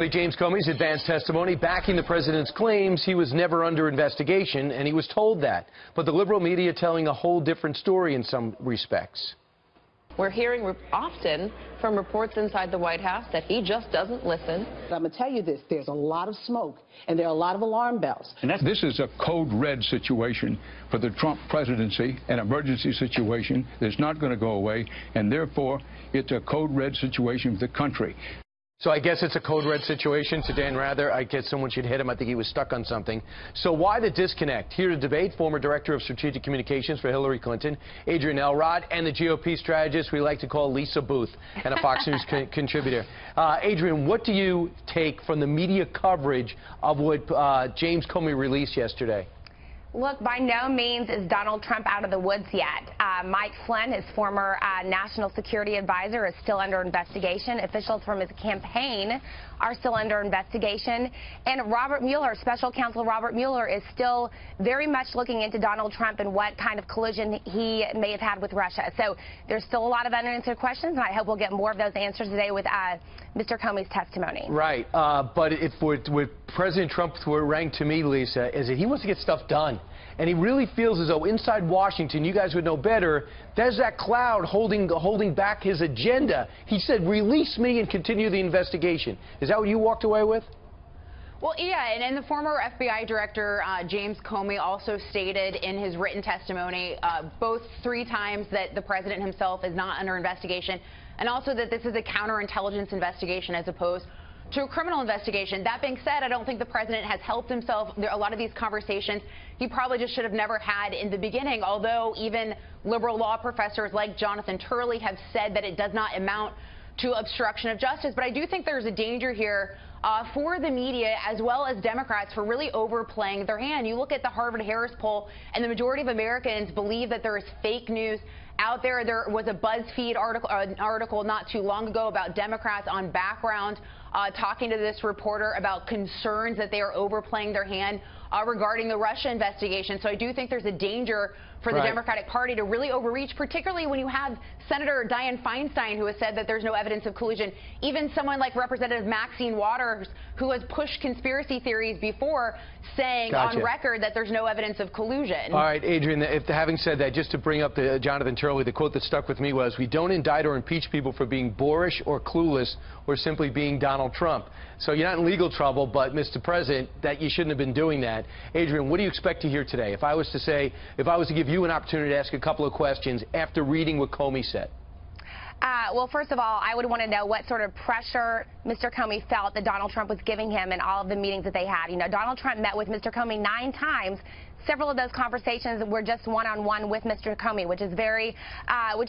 James Comey's advanced testimony backing the president's claims he was never under investigation, and he was told that. But the liberal media telling a whole different story in some respects. We're hearing often from reports inside the White House that he just doesn't listen. I'm going to tell you this, there's a lot of smoke and there are a lot of alarm bells. And this is a code red situation for the Trump presidency, an emergency situation that's not going to go away, and therefore it's a code red situation for the country. So I guess it's a code red situation to Dan Rather. I guess someone should hit him. I think he was stuck on something. So why the disconnect? Here to debate, former Director of Strategic Communications for Hillary Clinton, Adrian Elrod, and the GOP strategist we like to call Lisa Booth, and a Fox News contributor. Adrian, what do you take from the media coverage of what James Comey released yesterday? Look, by no means is Donald Trump out of the woods yet. Mike Flynn, his former national security advisor, is still under investigation. Officials from his campaign are still under investigation. And Robert Mueller, special counsel Robert Mueller, is still very much looking into Donald Trump and what kind of collusion he may have had with Russia. So there's still a lot of unanswered questions, and I hope we'll get more of those answers today with Mr. Comey's testimony. Right. But if what President Trump rang to me, Lisa, is that he wants to get stuff done. And he really feels as though inside Washington, you guys would know better, there's that cloud holding back his agenda. He said, release me and continue the investigation. Is that what you walked away with? Well, yeah, and the former FBI Director James Comey also stated in his written testimony both 3 times that the president himself is not under investigation, and also that this is a counterintelligence investigation as opposed to a criminal investigation. That being said, I don't think the president has helped himself. A lot of these conversations he probably just should have never had in the beginning, although even liberal law professors like Jonathan Turley have said that it does not amount to obstruction of justice. But I do think there's a danger here for the media as well as Democrats for really overplaying their hand. You look at the Harvard-Harris poll, and the majority of Americans believe that there is fake news out there. There was a BuzzFeed article not too long ago about Democrats on background talking to this reporter about concerns that they are overplaying their hand regarding the Russia investigation. So I do think there's a danger for the Democratic Party to really overreach, particularly when you have Senator Dianne Feinstein, who has said that there's no evidence of collusion. Even someone like Representative Maxine Waters, who has pushed conspiracy theories before, saying on record that there's no evidence of collusion. All right, Adrian, having said that, just to bring up the Jonathan Turley, the quote that stuck with me was, we don't indict or impeach people for being boorish or clueless or simply being Donald Trump. So you're not in legal trouble, but, Mr. President, that you shouldn't have been doing that. Adrian, what do you expect to hear today? If I was to give you an opportunity to ask a couple of questions after reading what Comey said. Well, first of all, I would want to know what sort of pressure Mr. Comey felt that Donald Trump was giving him in all of the meetings that they had. You know, Donald Trump met with Mr. Comey 9 times. Several of those conversations were just one-on-one with Mr. Comey, which is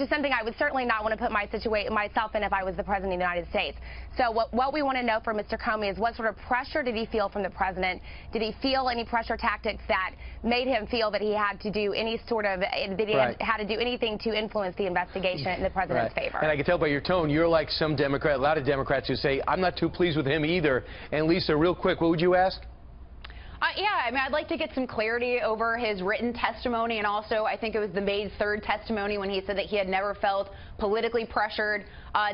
something I would certainly not want to put myself in if I was the President of the United States. So what we want to know from Mr. Comey is what sort of pressure did he feel from the President? Did he feel any pressure tactics that made him feel that he had to do any sort of, had to do anything to influence the investigation in the President's favor? And I can tell by your tone, you're like a lot of Democrats who say, I'm not too pleased with him either. And Lisa, real quick, what would you ask? Yeah, I mean, I'd like to get some clarity over his written testimony, and also I think it was the May's 3rd testimony when he said that he had never felt politically pressured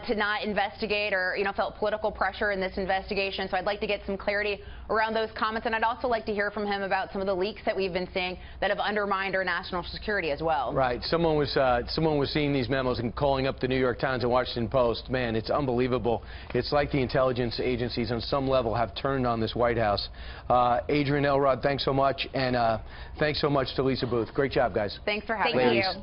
to not investigate or, felt political pressure in this investigation. So I'd like to get some clarity around those comments, and I'd also like to hear from him about some of the leaks that we've been seeing that have undermined our national security as well. Right. Someone was seeing these memos and calling up the New York Times and Washington Post. Man, it's unbelievable. It's like the intelligence agencies on some level have turned on this White House. Adrian Elrod, thanks so much, and thanks so much to Lisa Booth. Great job, guys. Thanks for having me. us.